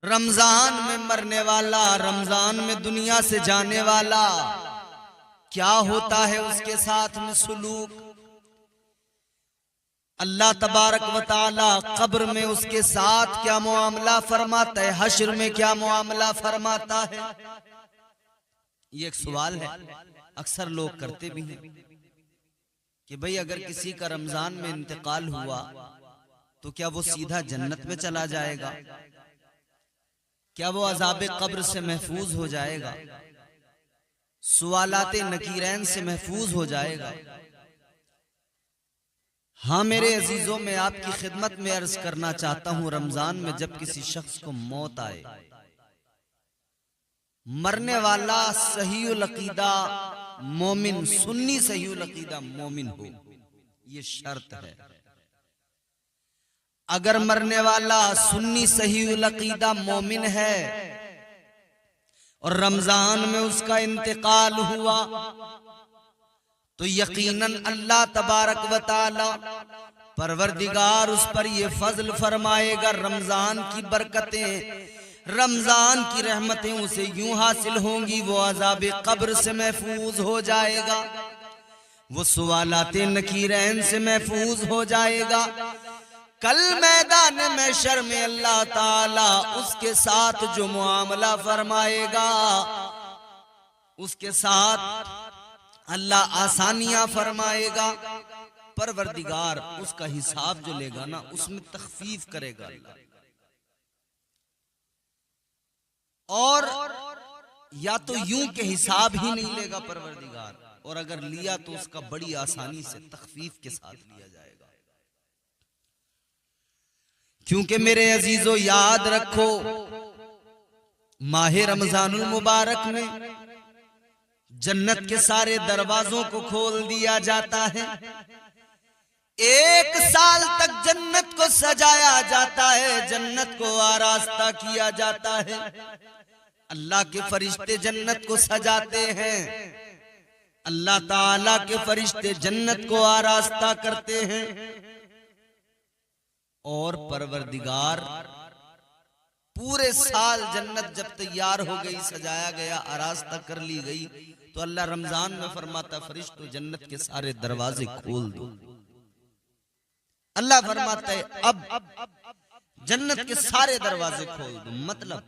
रमजान में मरने वाला, रमजान में दुनिया से जाने वाला, क्या होता है उसके साथ में सुलूक। अल्लाह तबारक व तआला कब्र में उसके साथ क्या मुआमला फरमाता है, हश्र में क्या मुआमला फरमाता है। ये एक सवाल है, अक्सर लोग करते भी हैं कि भाई अगर किसी का रमजान में इंतकाल हुआ तो क्या वो सीधा जन्नत में चला जाएगा, क्या वो अज़ाब कब्र से महफूज हो जाएगा, सवालाते नकीरैन से महफूज हो जाएगा। हाँ मेरे अजीजों, में आपकी खिदमत में अर्ज करना चाहता हूं, रमजान में जब किसी शख्स को मौत आए, मरने वाला सहीउल अकीदा मोमिन, सुन्नी सहीउल अकीदा मोमिन हो, ये शर्त है। अगर मरने वाला सुन्नी सहीउल अकीदा मोमिन है और रमजान में उसका इंतकाल हुआ तो यकीनन अल्लाह तबारक व तआला परवरदिगार उस पर ये फजल फरमाएगा, रमजान की बरकतें, रमजान की रहमतें उसे यूं हासिल होंगी, वो अज़ाब कब्र से महफूज हो जाएगा, वो सवालाते नकीरैन से महफूज हो जाएगा। कल मैदान महशर में अल्लाह ताला उसके साथ जो मुआमला फरमाएगा, उसके साथ अल्लाह आसानियां फरमाएगा। परवरदिगार उसका हिसाब जो लेगा ना, उसमें तखफीफ करेगा अल्लाह। और या तो यूं के हिसाब ही नहीं लेगा परवरदिगार, और अगर लिया तो उसका बड़ी आसानी से तखफीफ के साथ लिया जाएगा। क्योंकि मेरे अजीजों याद रखो, माह रमजानुल मुबारक में जन्नत के सारे दरवाजों को खोल दिया जाता है। एक साल तक जन्नत को सजाया जाता है, जन्नत को आरास्ता किया जाता है। अल्लाह के फरिश्ते जन्नत को सजाते हैं, अल्लाह ताला के फरिश्ते जन्नत को आरास्ता करते हैं। और परवरदिगार पूरे साल जन्नत जब तैयार हो गई, सजाया गया, आरास्ता कर ली गई, तो अल्लाह रमजान में फरमाता, फरिश्तों जन्नत के सारे दरवाजे खोल दो। अल्लाह फरमाता है अब जन्नत के सारे दरवाजे खोल दो। मतलब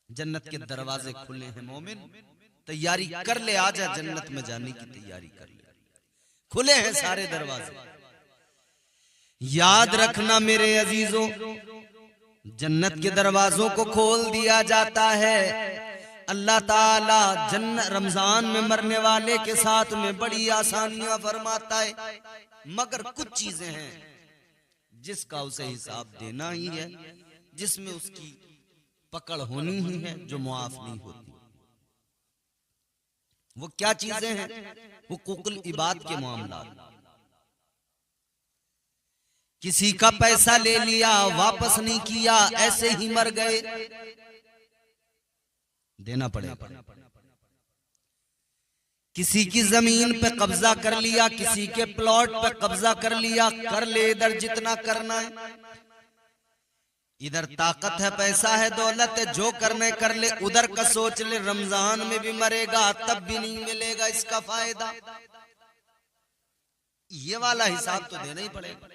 जन्नत के दरवाजे खुले हैं, मोमिन तैयारी कर ले, आजा जन्नत में जाने की तैयारी कर ले, खुले हैं सारे दरवाजे। याद रखना मेरे अजीजों, जन्नत के दरवाजों को खोल दिया जाता है। अल्लाह ताला रमजान में मरने वाले के साथ में बड़ी आसानियां फरमाता है, मगर कुछ चीजें हैं जिसका उसे हिसाब देना ही है, जिसमें उसकी पकड़ होनी ही है, जो मुआफ नहीं होती। वो क्या चीजें हैं? हुकूकुल इबाद के मामला। किसी का पैसा ले लिया, वापस नहीं किया, ऐसे ही मर गए, देना पड़ेगा। किसी की जमीन पे कब्जा कर लिया, किसी के प्लॉट पे कब्जा कर लिया, कर ले इधर जितना करना है, इधर ताकत है, पैसा है, दौलत है, जो करने कर ले, उधर का सोच ले, रमजान में भी मरेगा तब भी नहीं मिलेगा इसका फायदा। ये वाला हिसाब तो देना ही पड़ेगा।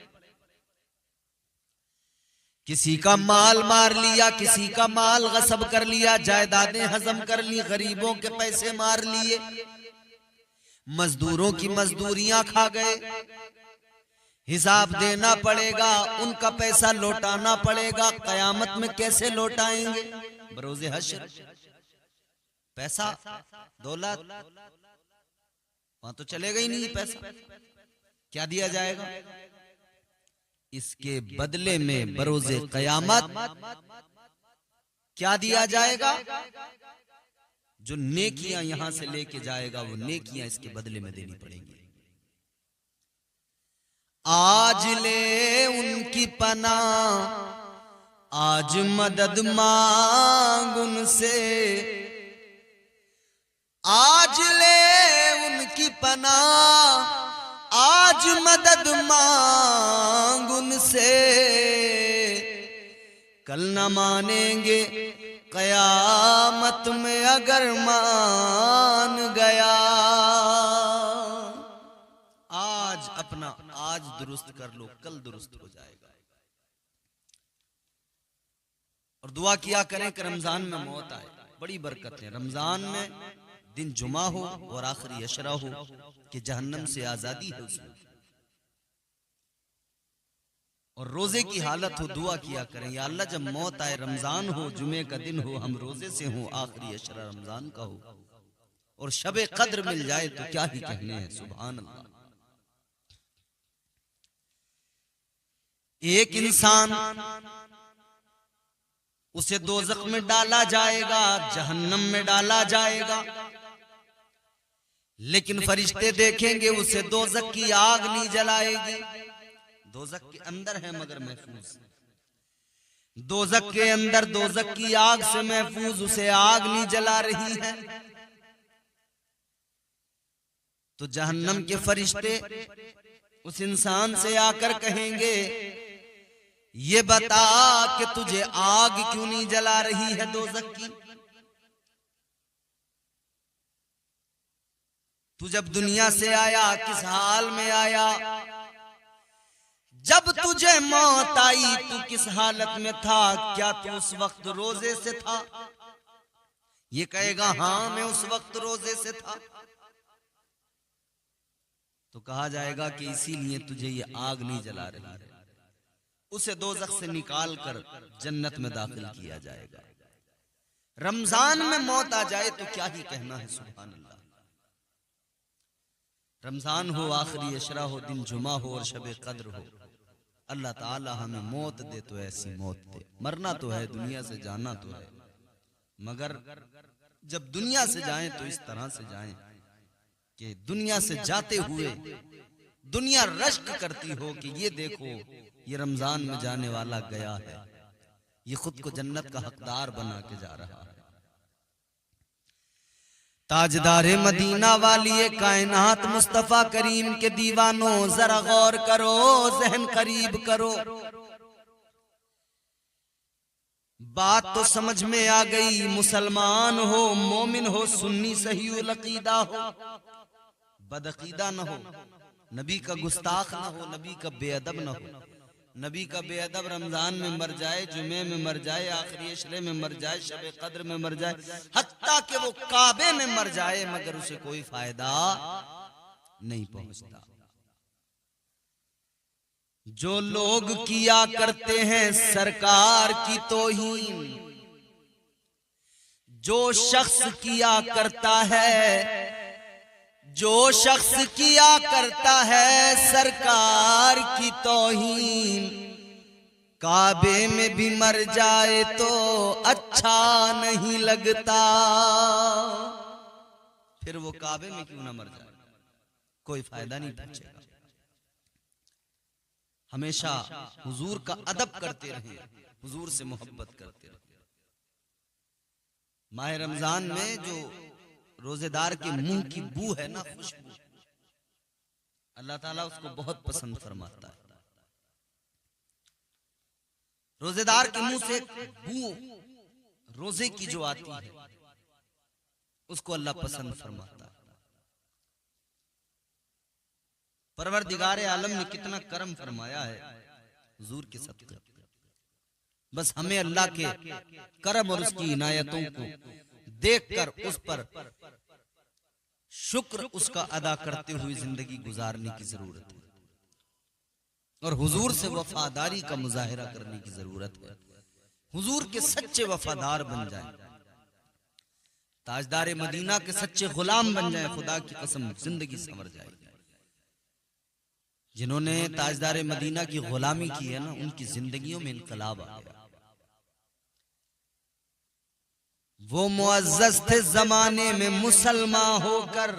किसी का माल मार लिया, किसी का माल गसब कर लिया, जायदादें हजम कर ली, गरीबों के पैसे मार लिए, मजदूरों की मजदूरियां खा गए, हिसाब देना पड़ेगा, उनका पैसा लौटाना पड़ेगा। कयामत में कैसे लौटाएंगे? बरोज़े हश्र। पैसा दौलत वहां तो चलेगा ही नहीं, पैसा क्या दिया जाएगा? इसके बदले में बरोज़े कयामत क्या दिया जाएगा? जो नेकियां यहां से लेके जाएगा, वो नेकियां इसके बदले में देनी पड़ेंगी। आज ले उनकी पनाह, आज मदद मांग उनसे, आज ले उनकी पनाह, आज मदद मांग उनसे, कल न मानेंगे कयामत में अगर मान गया। आज दुरुस्त कर लो, कल दुरुस्त हो जाएगा। और दुआ किया करें कि रमजान में मौत आए, बड़ी बरकत है। रमजान में दिन जुमा हो और आखिरी अशरा हो कि जहन्नम से आजादी है उसमें, और रोजे की हालत हो। दुआ किया करें, या अल्लाह जब मौत आए, रमजान हो, जुमे का दिन हो, हम रोजे से हो, आखिरी अशरा रमजान का हो और शबे कद्र मिल जाए तो क्या ही कहने हैं। सुभान अल्लाह। एक इंसान, उसे दोज़ख में डाला जाएगा, जहन्नम में डाला जाएगा, लेकिन फरिश्ते देखेंगे उसे दोज़ख की आग नहीं जलाएगी। दोज़ख के अंदर है मगर महफूज, दोज़ख के अंदर दोज़ख की आग से महफूज, उसे आग नहीं जला रही है। तो जहन्नम के फरिश्ते उस इंसान से आकर कहेंगे, ये बता कि तुझे आग क्यों नहीं जला रही है दोज़ख की? तू जब दुनिया से आया किस हाल में आया? जब तुझे मौत आई तू किस हालत में था? क्या तू उस वक्त रोजे से था? ये कहेगा हाँ मैं उस वक्त रोजे से था। तो कहा जाएगा कि इसीलिए तुझे ये आग नहीं जला रही है। उसे दोज़ख से निकाल कर जन्नत में दाखिल किया जाएगा। रमजान में मौत आ जाए तो क्या ही कहना है। सुभान अल्लाह। रमजान हो, आखिरी अशरा हो, दिन जुमा हो और शबे कद्र हो, अल्लाह ताला हमें मौत दे तो ऐसी मौत दे। मरना तो है, दुनिया से जाना तो है, मगर जब दुनिया से जाएं तो इस तरह से जाएं कि दुनिया से जाते हुए दुनिया रश्क करती हो कि ये देखो ये रमजान में जाने वाला गया है, ये खुद को जन्नत का हकदार बना के जा रहा है। ताजदारे मदीना वाली कायनात मुस्तफा करीम के दीवानों, जरा गौर करो, जहन करीब करो। बात तो समझ में आ गई। मुसलमान हो, मोमिन हो, सुन्नी सही अकीदा हो, बदअकीदा न हो, नबी का गुस्ताख न हो, नबी का बेअदब न हो। नबी का बेअदब रमजान में मर जाए, जुमे में मर जाए, आखिरी अशरे में मर जाए, शबे कद्र में मर जाए, हत्ता कि वो काबे में मर जाए, मगर उसे कोई फायदा नहीं पहुंचता। जो लोग किया करते हैं सरकार की तौहीन, जो शख्स किया करता है, जो शख्स किया करता है सरकार की तौहीन, काबे में भी मर जाए तो अच्छा नहीं लगता। फिर वो काबे में क्यों ना मर जाए, कोई फायदा नहीं पहुंचेगा। हमेशा हुजूर का अदब करते रहे, हुजूर से मोहब्बत करते रहे। माह रमजान में जो रोजेदार के मुंह की बू है ना, खुशबू, अल्लाह ताला उसको बहुत पसंद फरमाता है। रोजेदार के मुंह से बू रोजे की जो आती है उसको अल्लाह पसंद फरमाता है। परवरदिगार आलम ने कितना करम फरमाया है हुजूर के सदक़े। बस हमें अल्लाह के करम और उसकी इनायतों को देखकर उस पर शुक्र उसका अदा करते हुए जिंदगी गुजारने की जरूरत है, और हुजूर से वफादारी का मुजाहिरा करने की जरूरत है। हुजूर के सच्चे वफादार बन जाएं, ताजदार मदीना के सच्चे गुलाम बन जाएं, खुदा की कसम जिंदगी संवर जाएगी। जिन्होंने ताजदार मदीना की गुलामी की है ना, उनकी जिंदगियों में इनकलाब आ गया। वो मुअज़्ज़ज़ थे जमाने में मुसलमान होकर,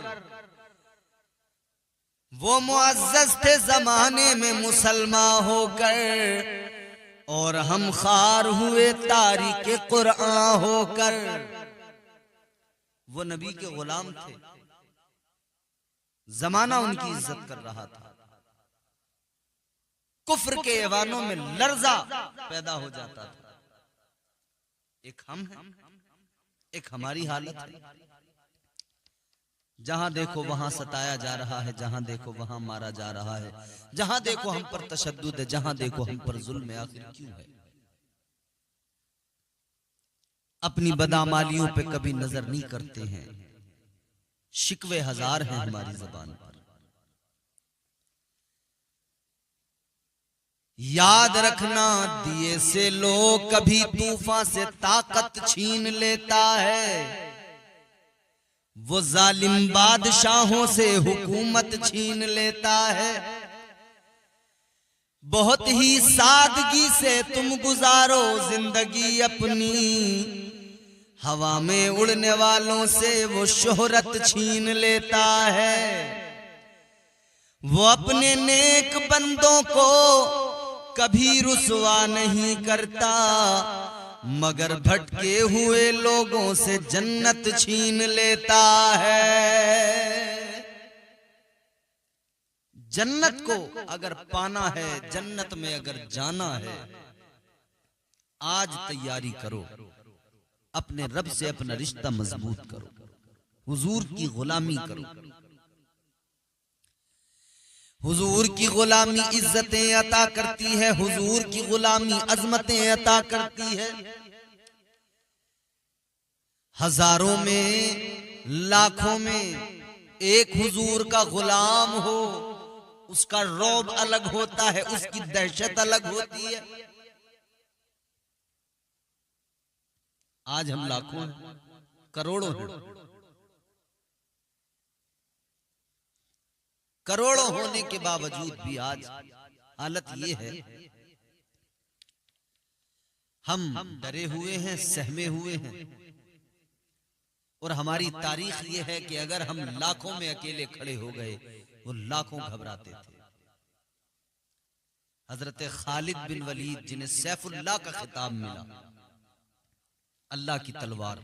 वो मुअज़्ज़ज़ थे जमाने में मुसलमान होकर, और हम खार हुए तारीके कुरान होकर। वो नबी के गुलाम थे, जमाना उनकी इज्जत कर रहा था, कुफ्र के ऐवानों में लर्जा पैदा हो जाता था, एक हम हैं, एक हमारी हालत है। जहां देखो वहां सताया जा रहा है, जहां देखो वहां मारा जा रहा है, जहां देखो हम पर तशद्दुद है, जहां देखो हम पर जुल्म है। आखिर क्यों है? अपनी बदामालियों पे कभी नजर नहीं करते हैं। शिकवे हजार हैं हमारी जबान पर। याद रखना, दिए से लोग कभी तूफान से ताकत छीन लेता है, वो जालिम बादशाहों से हुकूमत छीन लेता है। बहुत ही सादगी से तुम गुजारो जिंदगी अपनी, हवा में उड़ने वालों से वो शोहरत छीन लेता है। वो अपने नेक बंदों को कभी रुसवा नहीं करता, मगर भटके हुए लोगों से जन्नत छीन लेता है। जन्नत को अगर पाना है, जन्नत में अगर जाना है, आज तैयारी करो, अपने रब से अपना रिश्ता मजबूत करो, हुजूर की गुलामी करो। हुजूर की गुलामी इज्जतें अता करती है, हुजूर की गुलामी अजमतें अता करती है। हजारों में, लाखों में एक हुजूर का गुलाम हो, उसका रौब अलग होता है, उसकी दहशत अलग होती है। आज हम लाखों हैं, करोड़ों हैं। करोड़ों होने के बावजूद भी आज हालत ये है, हम डरे हुए हैं, सहमे हुए हैं। और हमारी तारीख ये है कि अगर हम लाखों में अकेले खड़े हो गए, वो लाखों घबराते थे। हजरत खालिद बिन वलीद, जिन्हें सैफुल्लाह का खिताब मिला, अल्लाह की तलवार,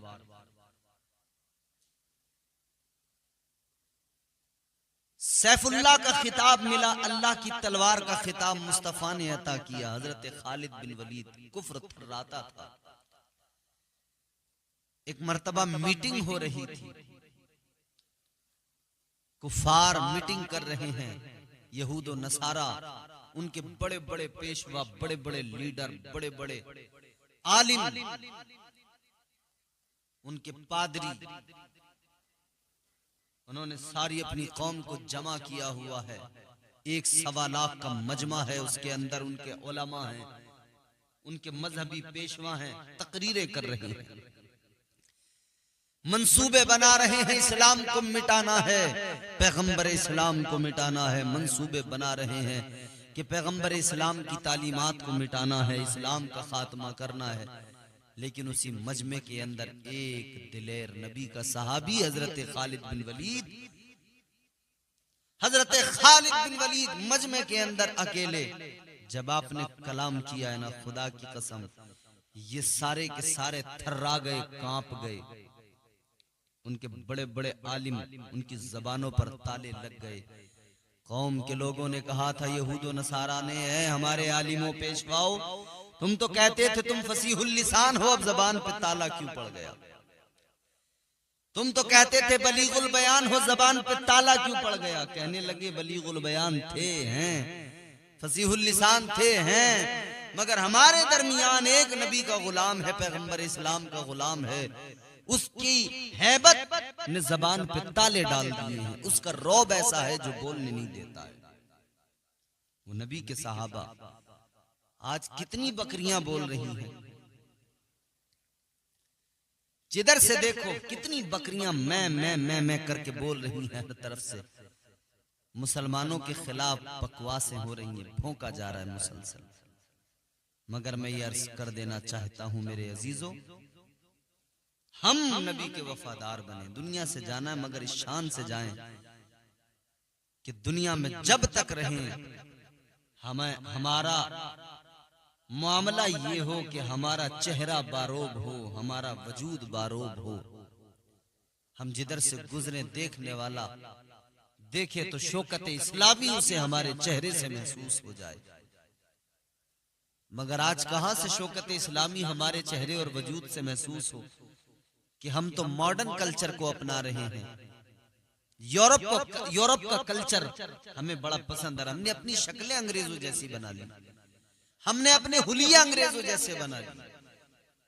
सैफुल्लाह का खिताब मिला, अल्लाह की तलवार का खिताब मुस्तफा ने अता किया। हजरत खालिद बिन वलीद कुफ्र थर्राता था। एक मर्तबा मीटिंग हो रही थी, कुफार मीटिंग कर रहे हैं, यहूद और नसारा, उनके बड़े बड़े पेशवा, बड़े बड़े लीडर, बड़े बड़े आलिम, उनके पादरी, उन्होंने सारी अपनी कौम को जमा किया हुआ है। 1.25 लाख का मजमा है, उसके अंदर उनके उलमा हैं, उनके मजहबी पेशवा हैं, तकरीरें कर रहे हैं, मंसूबे बना रहे हैं। इस्लाम को मिटाना है, पैगंबर इस्लाम को मिटाना है। मंसूबे बना रहे हैं कि पैगंबर इस्लाम की तालीमात को मिटाना है, इस्लाम का खात्मा करना है। लेकिन उसी मजमे के अंदर एक दिलेर नबी का सहाबी हजरत खालिद बिन वलीद, हजरत खालिद बिन वलीद मजमे के अंदर अकेले, जब आपने कलाम किया है ना, खुदा की कसम, ये सारे के सारे थर्रा गए, कांप गए। उनके बड़े बड़े आलिम, उनकी जबानों पर ताले लग गए। कौम के लोगों ने कहा था, यहूद नसारा ने है हमारे आलिमों पेशवाओ, तुम तो कहते थे तुम फसीहुल लिसान हो, अब जबान पे ताला क्यों पड़ गया? तुम तो कहते थे बलीगुल बयान हो, जबान पे ताला क्यों पड़ गया? कहने लगे बलीगुल बयान थे, हैं, फसीहुल लिसान थे, हैं, मगर हमारे दरमियान एक नबी का गुलाम है, पैगंबर इस्लाम का गुलाम है, उसकी हैबत ने जबान पे ताले डाल दिए हैं, उसका रौब ऐसा है जो बोलने नहीं देता है। वो नबी के सहाबा आज कितनी बकरियां बोल रही हैं, जिधर से देखो कितनी बकरियां मैं करके बोल रही हैं हर तरफ से। मुसलमानों के खिलाफ बकवासें हो रही हैं, भौंका जा रहा है मुसलसल। मगर मैं ये अर्ज कर देना चाहता हूं मेरे अजीजों, हम नबी के वफादार बने। दुनिया से जाना है मगर इस शान से जाएं कि दुनिया में जब तक रहें हमारा मामला ये हो कि हमारा चेहरा बारोब हो, हमारा वजूद बारोब हो। हम जिधर से गुजरे देखने वाला देखे तो शौकत इस्लामी उसे हमारे चेहरे से महसूस हो जाए। मगर आज कहां से शौकत इस्लामी हमारे चेहरे और वजूद से महसूस हो कि हम तो मॉडर्न कल्चर को अपना रहे हैं। यूरोप का कल्चर हमें बड़ा पसंद है। हमने अपनी शक्लें अंग्रेजों जैसी बना ली, हमने अपने हुलिया अंग्रेजों जैसे बना ली,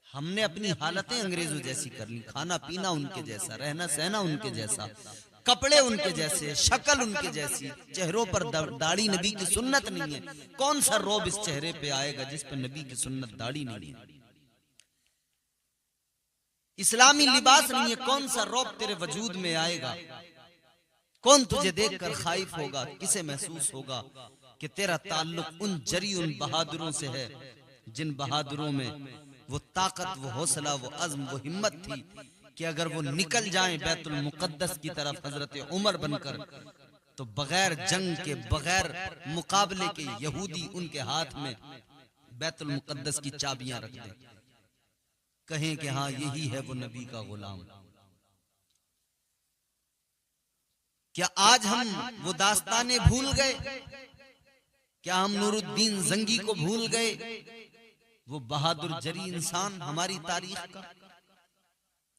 हमने अपनी हालतें अंग्रेजों जैसी कर ली। खाना पीना उनके जैसा, रहना सहना उनके जैसा, कपड़े उनके जैसे, शक्ल उनके जैसी, चेहरों पर दाढ़ी नबी की सुन्नत नहीं है। कौन सा रोब इस चेहरे पे आएगा जिस पर नबी की सुन्नत दाढ़ी नहीं है? इस्लामी लिबास नहीं है, कौन सा रोब तेरे वजूद में आएगा? कौन तुझे देखकर खाइफ होगा? किसे महसूस होगा कि तेरा ताल्लुक उन जरी, उन बहादुरों से है जिन बहादुरों में वो ताकत, वो हौसला, वो अज़्म, वो हिम्मत थी कि अगर वो निकल जाएं बैतुल मुक़द्दस की तरफ हजरत उमर बनकर, तो बगैर जंग के, बगैर मुकाबले के यहूदी उनके हाथ में बैतुल मुक़द्दस की चाबियां रख दें, कहें कि हाँ यही है वो नबी का गुलाम। क्या आज हम वो दास्ताने भूल गए? क्या हम नूरुद्दीन जंगी को भूल गए? वो बहादुर जरी इंसान हमारी तारीख का,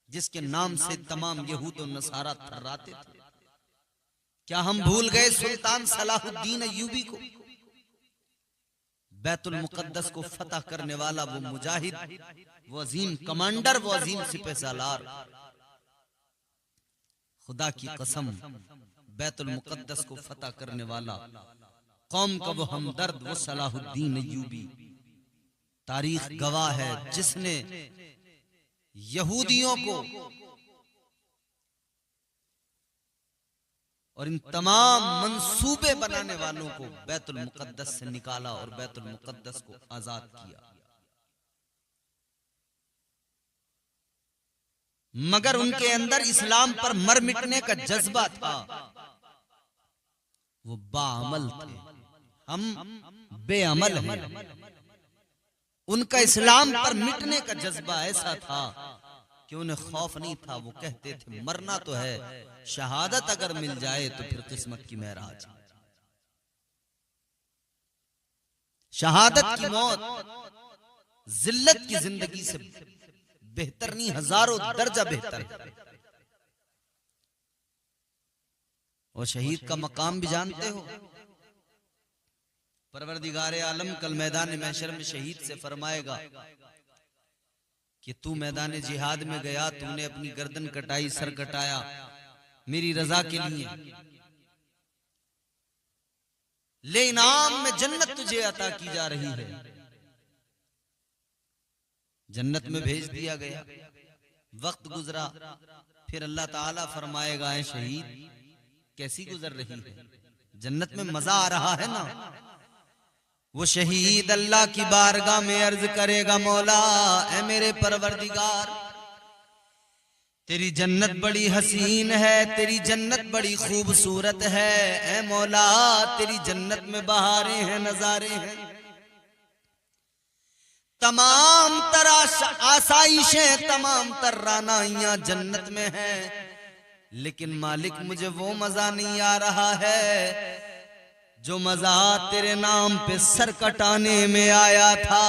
जिसके नाम से तमाम यहूद और नसारा थर्राते थे। क्या हम भूल गए सुल्तान सलाहुद्दीन अय्यूबी को, बैतुल मुक़द्दस को फतह करने वाला वो मुजाहिद, वो अजीम कमांडर, वो अजीम सिपहसालार। खुदा की कसम, बैतुल मुक़द्दस को फतह करने वाला, कौम का वो हमदर्द, वो सलाहुद्दीन अय्यूबी। तारीख गवाह है, जिसने यहूदियों को और इन तमाम मंसूबे बनाने वालों को बैतुल मुक़द्दस से निकाला और बैतुल मुक़द्दस को आजाद किया। मगर उनके अंदर इस्लाम पर मर मिटने का जज्बा था। वो बाअमल थे, हम बेअमल हैं। उनका इस्लाम पर मिटने का जज्बा ऐसा था कि उन्हें खौफ नहीं था। वो कहते थे मरना तो है, शहादत अगर मिल जाए तो फिर किस्मत की महराज। शहादत की मौत जिल्लत की जिंदगी से बेहतर नहीं, हजारों दर्जा बेहतर है। और शहीद का मकाम भी जानते हो। परवरदिगार आलम कल मैदान महशर में शहीद से फरमाएगा कि तू मैदान जिहाद में गया, तूने अपनी गर्दन कटाई, सर कटाया मेरी रजा के लिए, ले इनाम में जन्नत तुझे अता की जा रही है। जन्नत में भेज दिया गया, वक्त गुजरा, फिर अल्लाह ताला फरमाएगा है शहीद कैसी गुजर रही है, जन्नत में मजा आ रहा है ना? वो शहीद अल्लाह की बारगाह में अर्ज करेगा मौला ऐ मेरे परवरदिगार, तेरी जन्नत बड़ी हसीन है, तेरी जन्नत बड़ी खूबसूरत है। ऐ मौला तेरी जन्नत में बहारें हैं, नजारे हैं, तमाम तरह आसाइशें, तमाम तर रानाइयां जन्नत में है। लेकिन मालिक मुझे वो मजा नहीं आ रहा है जो मजा तेरे नाम पे सर कटाने में आया था।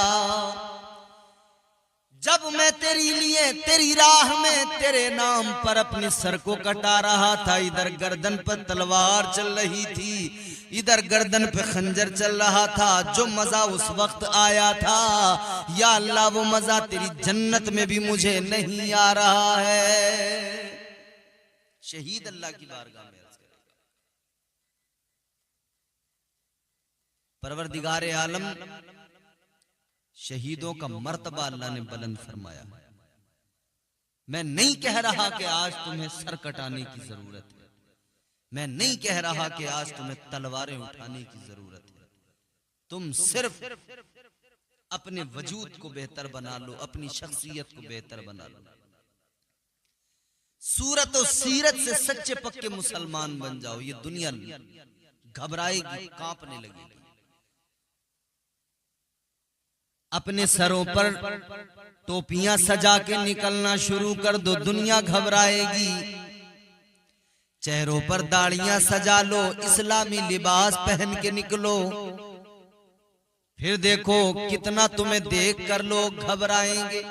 जब मैं तेरी लिए, तेरी राह में, तेरे नाम पर अपने सर को कटा रहा था, इधर गर्दन पर तलवार चल रही थी, इधर गर्दन पे खंजर चल रहा था। जो मजा उस वक्त आया था, या अल्लाह वो मजा तेरी जन्नत में भी मुझे नहीं आ रहा है। शहीद अल्लाह की बारगाह में अर्ज करेगा, परवरदिगार आलम शहीदों का मर्तबा अल्लाह ने बुलंद फरमाया। मैं नहीं कह रहा कि आज तुम्हें सर कटाने की जरूरत है, मैं नहीं कह रहा कि आज तुम्हें तलवारें उठाने की जरूरत है। तुम सिर्फ अपने वजूद को बेहतर बना लो, अपनी शख्सियत को बेहतर बना लो, सूरत और सीरत से सच्चे पक्के मुसलमान बन जाओ। ये दुनिया घबराएगी, कांपने लगेगी। अपने सरों पर टोपियां सजा के निकलना शुरू कर दो, दुनिया घबराएगी। चेहरों पर दाढ़ियां सजा लो, इस्लामी लिबास पहन के निकलो, फिर देखो कितना तुम्हें देख कर लोग घबराएंगे।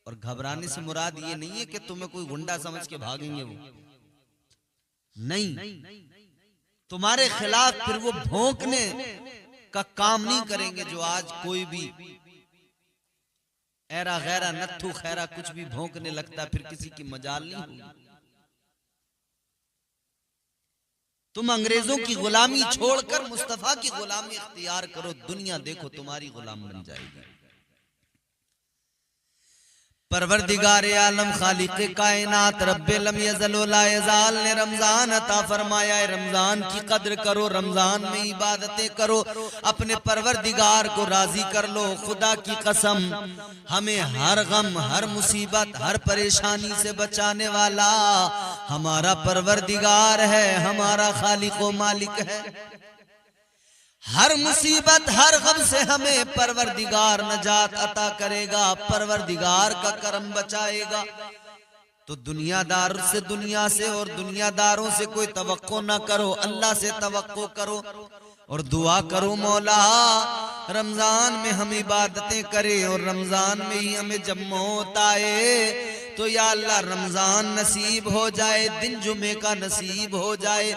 और घबराने से मुराद ये नहीं है कि तुम्हें कोई गुंडा समझ के भागेंगे, वो नहीं, तुम्हारे खिलाफ फिर वो भौंकने का काम नहीं करेंगे। जो आज कोई भी ऐरा गैरा नत्थु खैरा कुछ भी भौंकने लगता, फिर किसी की मजाल नहीं होगी। तुम अंग्रेजों की गुलामी छोड़कर मुस्तफा की गुलामी इख्तियार करो, दुनिया देखो तुम्हारी गुलाम बन जाएगी। परवरदिगार आलम खालिक कायनात रब्बे लम यज़ल व ला यज़ाल ने रमजान अता फरमाया है। रमजान की कद्र करो, रमजान में इबादतें करो, अपने परवरदिगार को राजी कर लो। खुदा की कसम, हमें हर गम, हर मुसीबत, हर परेशानी से बचाने वाला हमारा परवरदिगार है, हमारा खालिक व मालिक है। हर मुसीबत, हर गम से हमें परवरदिगार नजात अता करेगा, परवरदिगार का करम बचाएगा। तो दुनियादार से, दुनिया से और दुनियादारों से कोई तवक्को ना करो, अल्लाह से तवक्को करो और दुआ करो मौला रमजान में हम इबादतें करें और रमजान में ही हमें जब मौत आए तो या अल्लाह रमजान नसीब हो जाए, दिन जुमे का नसीब हो जाए,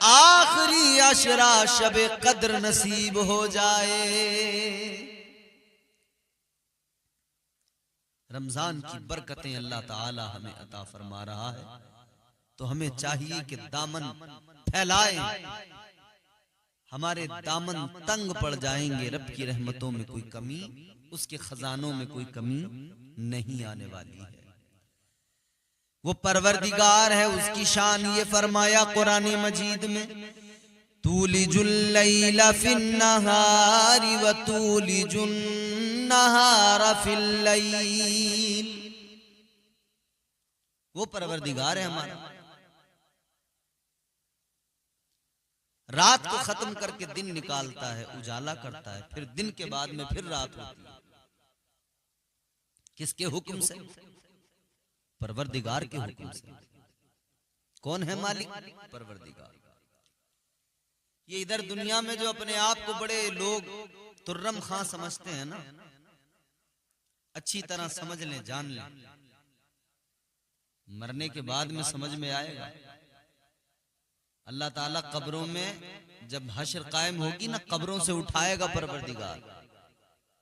आखिरी अशरा शबे कद्र नसीब हो जाए। रमजान की बरकतें अल्लाह ताला हमें अता फरमा रहा है, तो हमें चाहिए कि दामन फैलाएं। हमारे दामन तंग पड़ जाएंगे, रब की रहमतों में कोई कमी, उसके खजानों में कोई कमी नहीं आने वाली है। वो परवरदिगार है, उसकी शान ये फरमाया कुरान मजीद में, तूलिजुल लैला फिन्नहारी व तूलिजुन नहारा फिल लैल। वो परवरदिगार है हमारा, रात को खत्म करके दिन निकालता है, उजाला करता है, फिर दिन के बाद में फिर रात होती है। किसके हुक्म से? परवरदिगार के हुक्म से। कौन है मालिक? परवरदिगार। ये इधर दुनिया में जो अपने आप को बड़े लोग तुर्रम खां समझते हैं ना, अच्छी तरह समझ लें, जान लें, मरने के बाद में समझ में आएगा। अल्लाह ताला कब्रों में जब हश्र कायम होगी ना, कब्रों से उठाएगा परवरदिगार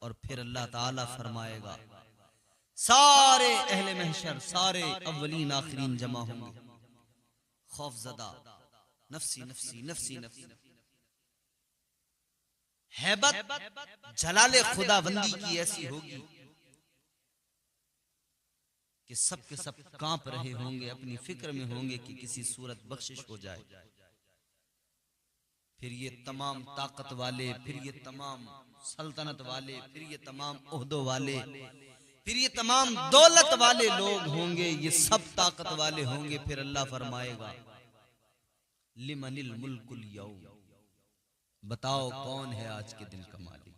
और फिर अल्लाह ताला फरमाएगा सारे अहले महशर, सारे अव्वलीन आखिरीन जमा होंगे, खौफजदा, नफ्सी नफ्सी नफ्सी नफ्सी। हैबत जलाले खुदाबंदी की ऐसी होगी कि सब के सब कांप रहे होंगे, अपनी फिक्र में होंगे कि किसी सूरत बख्शिश हो जाए। फिर ये तमाम ताकत वाले, फिर ये तमाम सल्तनत वाले, फिर ये तमाम ओहदों वाले, फिर ये तमाम दौलत वाले लोग होंगे, ये सब ताकत वाले होंगे। फिर अल्लाह फरमाएगा लिमनिल मुल्कुल यौम, बताओ कौन है आज के दिन का मालिक।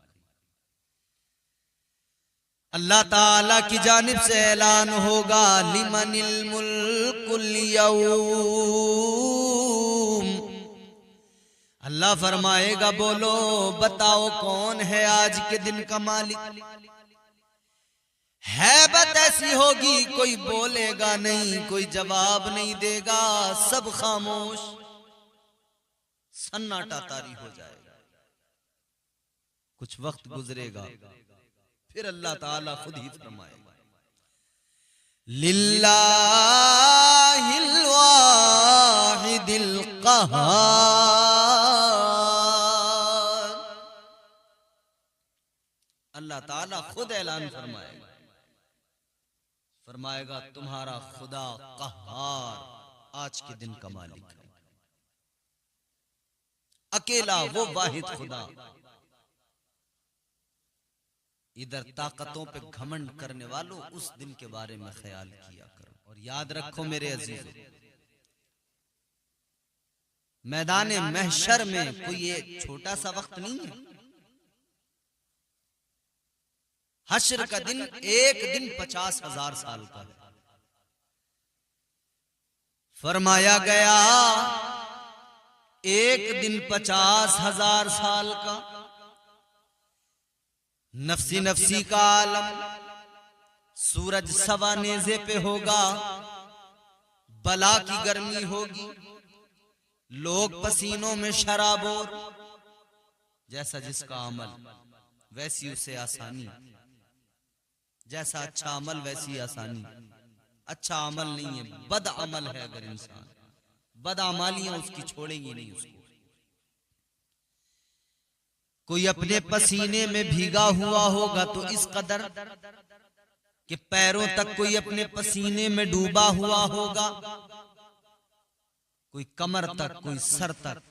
अल्लाह ताला की जानिब से ऐलान होगा लिमनिल मुल्कुल यौम। अल्लाह फरमाएगा बोलो बताओ कौन है आज के दिन का मालिक। हैबत ऐसी होगी, कोई बोलेगा नहीं, कोई जवाब नहीं देगा, सब खामोश, सन्नाटा तारी हो जाएगा। कुछ वक्त गुजरेगा, फिर अल्लाह ताला खुद ही फरमाएगा लिल्लाहिल वाहिदिल क़हार। अल्लाह ताला खुद ऐलान फरमाएगा तुम्हारा खुदा कहार आज के दिन का मालिक है, अकेला वो वाहिद खुदा। इधर ताकतों पे घमंड करने वालों, उस दिन के बारे में ख्याल किया करो। और याद रखो मेरे अजीजों, मैदान महशर में कोई ये छोटा सा वक्त नहीं है। हश्र का दिन एक दिन 50,000 साल का है। फरमाया गया एक दिन 50,000 साल का, नफसी नफसी का आलम, सूरज सवा नेज़े पे होगा, बला की गर्मी होगी, लोग पसीनों में शराबोर, जैसा जिसका अमल वैसी उसे आसानी, जैसा अच्छा अमल वैसी आसानी। अच्छा अमल नहीं है, बद अमल है। अगर इंसान बद अमालियां उसकी छोड़ेंगी नहीं उसको। कोई अपने पसीने में भीगा हुआ होगा तो इस कदर कि पैरों तक कोई अपने पसीने में डूबा हुआ होगा, कोई कमर तक, कोई सर तक।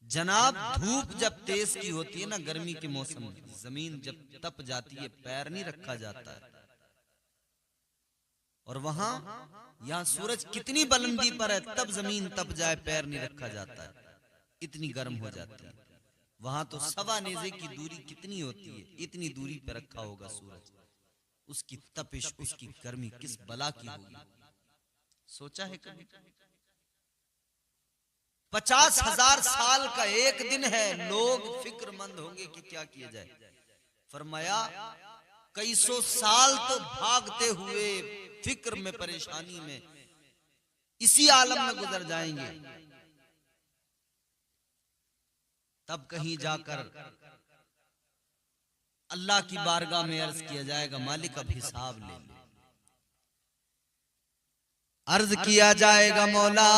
जनाब धूप जब तेज की होती है ना, गर्मी के मौसम में, जमीन जब तप जाती है, पैर नहीं रखा जाता है। और वहां यहां सूरज कितनी बुलंदी पर है, तब जमीन तप जाए, पैर नहीं रखा जाता है, इतनी गर्म हो जाती है। वहां तो सवा नेज़े की दूरी कितनी होती है, इतनी दूरी पर रखा होगा सूरज। उसकी तपिश, उसकी गर्मी किस बला की होगी, सोचा है कभी? 50,000 साल का एक दिन है, लोग फिक्रमंद होंगे कि क्या किया जाए। फरमाया कई सौ साल तो भागते हुए फिक्र में, परेशानी में, इसी आलम में गुजर जाएंगे। तब कहीं जाकर अल्लाह की बारगाह में अर्ज किया जाएगा, मालिक अब हिसाब ले ले। अर्ज किया जाएगा, मौला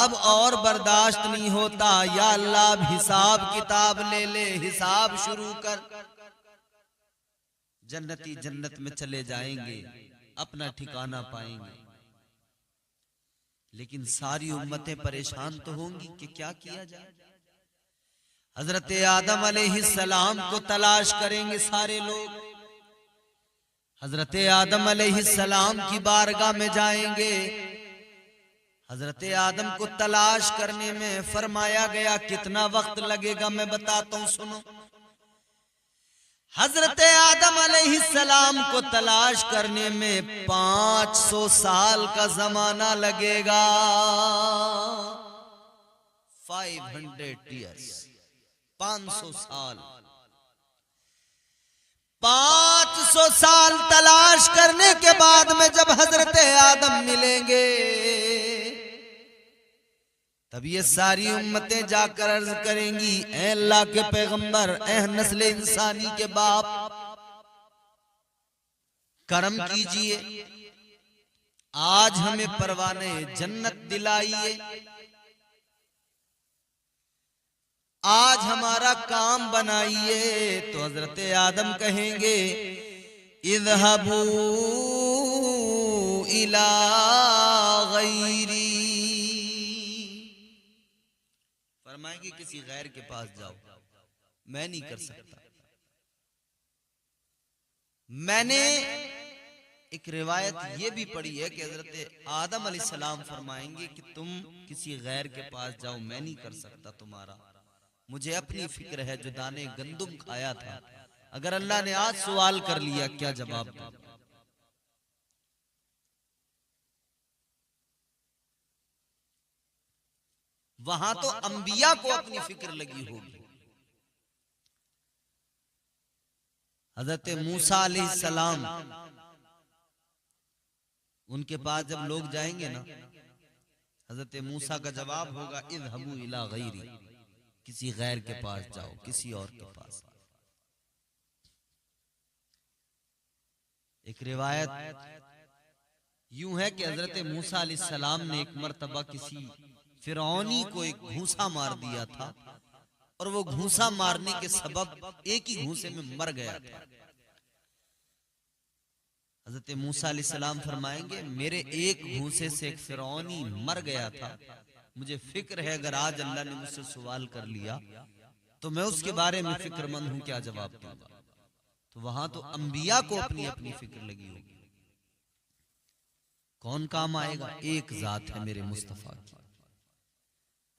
अब और बर्दाश्त नहीं होता, या अल्लाह अब हिसाब किताब ले ले, हिसाब शुरू कर। जन्नती जन्नत में चले जाएंगे, अपना ठिकाना पाएंगे। लेकिन सारी उम्मतें परेशान तो होंगी कि क्या किया जाए। हजरत आदम अलैहिस्सलाम को तलाश करेंगे सारे लोग, हजरत आदम अलैहिस्सलाम की बारगाह में जाएंगे। हजरत आदम को तलाश करने में फरमाया गया कितना वक्त लगेगा, मैं बताता हूं, सुनो। हजरत आदम अलैहिस्सलाम को तलाश करने में 500 साल का जमाना लगेगा। 500 years, 500 साल। 500 साल तलाश करने के बाद में जब हजरत आदम मिलेंगे, तब ये सारी उम्मतें जाकर अर्ज करेंगी, ऐ अल्लाह के पैगंबर, ऐ नस्ल इंसानी के बाप, करम कीजिए, आज हमें परवाने जन्नत दिलाइए, आज हमारा काम बनाइए। तो हजरत आदम कहेंगे, इज़हबू इला गैरी, फरमाएंगे किसी गैर के पास जाओ, मैं नहीं कर सकता। मैंने एक रिवायत ये भी पढ़ी है कि हजरत आदम अलैहिस्सलाम फरमाएंगे कि तुम किसी गैर के पास जाओ, मैं नहीं कर सकता तुम्हारा, मुझे अपनी फिक्र है। जो दाने गंदुम खाया था, अगर अल्लाह ने आज सवाल कर लिया, क्या जवाब दूं? वहां तो अंबिया को अपनी फिक्र लगी होगी। हजरत मूसा अलैहिस्सलाम, उनके पास जब लोग जाएंगे ना, हजरत मूसा का जवाब होगा, इज़हबू इला गैरी, किसी गैर के पास जाओ, किसी और के पास। एक रिवायत यूं है कि हजरत मूसा अलैहिस्सलाम ने एक मर्तबा किसी फिरौनी को एक घूंसा मार दिया था, और वो घूंसा मारने के सबब एक ही घूंसे में मर गया था। हजरत मूसा अलैहिस्सलाम फरमाएंगे, मेरे एक घूंसे से एक फिरौनी मर गया था, मुझे फिक्र है अगर आज अल्लाह ने मुझसे सवाल कर लिया तो मैं उसके बारे में फिक्रमंद हूं, क्या जवाब दूंगा। तो वहां तो अंबिया को अपनी अपनी फिक्र लगी होगी। कौन काम आएगा? एक जात है मेरे मुस्तफा की।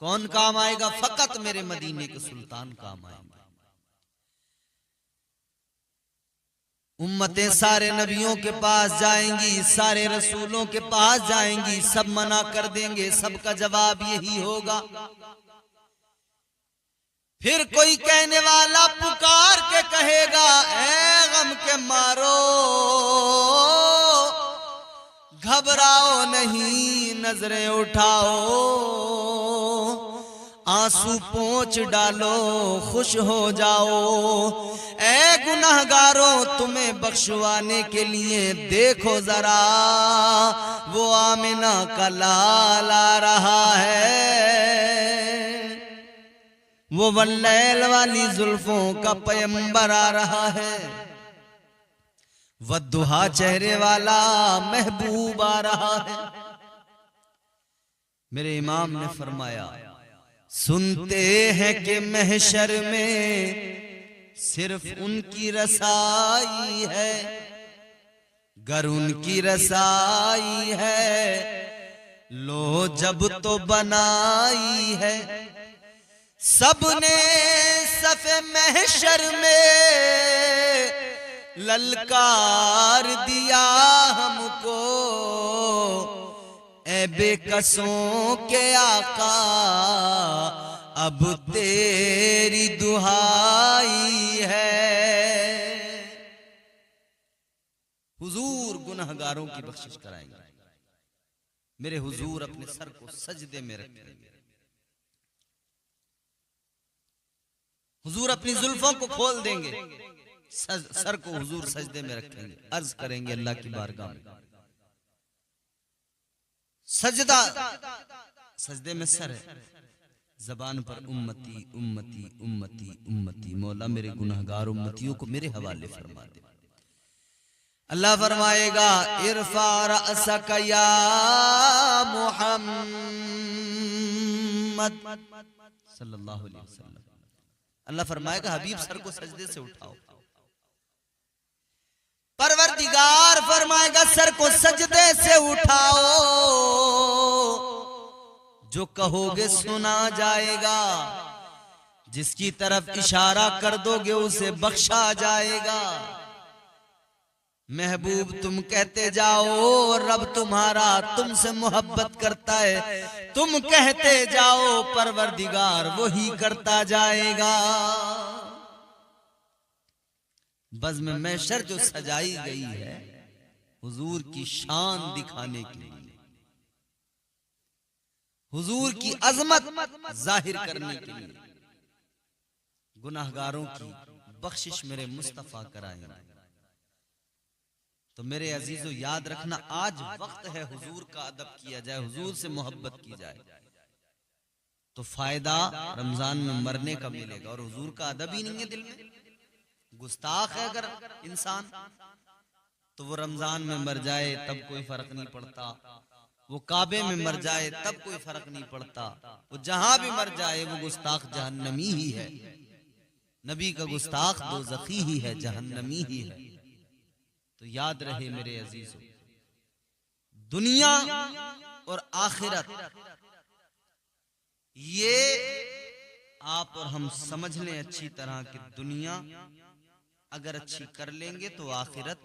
कौन काम आएगा? फकत मेरे मदीने के सुल्तान काम आएंगे। उम्मतें सारे नबियों के पास जाएंगी, सारे रसूलों के पास जाएंगी, सब मना कर देंगे, सबका जवाब यही होगा, फिर कोई कहने वाला पुकार के कहेगा, ऐ गम के मारो घबराओ नहीं, नजरें उठाओ, आंसू पोंछ डालो, खुश हो जाओ। ऐ गुनहगारों, तुम्हें बख्शवाने के लिए देखो जरा, वो आमिना का लाल आ रहा है, वो वल्लैल वाली जुल्फों का पैगंबर आ रहा है, वद्दुहा चेहरे वाला महबूब आ रहा है। मेरे इमाम ने फरमाया, सुनते हैं कि महशर में सिर्फ उनकी रसाई है, गर उनकी रसाई है लो जब तो बनाई है। सबने सफ़े महशर में ललकार दिया हमको, ऐ बेकसों के आका अब तेरी दुहाई है। हुजूर गुनहगारों की बख्शिश कराएंगे। मेरे हुजूर अपने सर को सजदे में रखेंगे, हुजूर अपनी जुल्फों को खोल देंगे, सर को हुजूर सजदे में रखेंगे, अर्ज करेंगे अल्लाह की बारगाह में, सजदा सजदे में सर है, जबान पर उम्मती उम्मती उम्मती उम्मती। मौला मेरे गुनहगार उम्मतियों को मेरे हवाले फरमा दे। अल्लाह फरमाएगा, इरफा रअसक या मुहम्मद सल्लल्लाहु अलैहि वसल्लम। अल्लाह फरमाएगा, हबीब सर को सजदे से उठाओ। परवरदिगार फरमाएगा, सर को सजदे से उठाओ, जो कहोगे सुना जाएगा, जिसकी तरफ इशारा कर दोगे उसे बख्शा जाएगा। महबूब तुम कहते जाओ, रब तुम्हारा तुमसे मोहब्बत करता है, तुम कहते जाओ, परवरदिगार वही करता जाएगा। बज़्म महशर जो सजाई गई है हुजूर की शान दिखाने के लिए, हुजूर की अजमत जाहिर करने के लिए, गुनाहगारों की बख्शिश मेरे मुस्तफा कराएंगे। तो मेरे अजीजों याद रखना, आज वक्त है हुजूर का अदब किया जाए, हुजूर से मोहब्बत की जाए, तो फायदा रमजान में मरने का मिलेगा। और हुजूर का अदब ही नहीं है दिल में, गुस्ताख है अगर इंसान, तो वो रमजान में मर जाए तब कोई फर्क नहीं पड़ता, वो काबे में मर जाए तब कोई फर्क नहीं पड़ता, वो जहां भी मर जाए वो गुस्ताख जहन्नमी ही है। नबी का गुस्ताख दोज़खी ही है, जहन्नमी ही है। तो याद रहे मेरे अजीजों, दुनिया और आखिरत ये आप और हम समझ लें अच्छी तरह कि दुनिया अगर अच्छी कर लेंगे तो आखिरत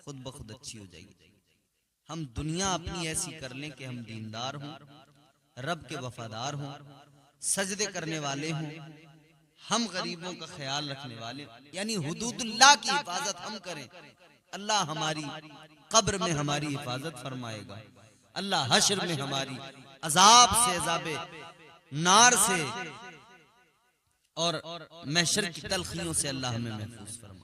खुद ब खुद अच्छी हो जाएगी। हम दुनिया अपनी ऐसी कर लें कि हम दीनदार हों, रब के वफादार हों, सजदे करने वाले हों, हम गरीबों का ख्याल रखने वाले, यानी हुदूदुल्लाह की हिफाजत हम करें, अल्लाह हमारी कब्र में हमारी हिफाजत फरमाएगा, अल्लाह हश्र में हमारी अजाब से, अजाबे नार से और महशर की तलखियों से अल्लाह हमें महफूज फरमाएगा।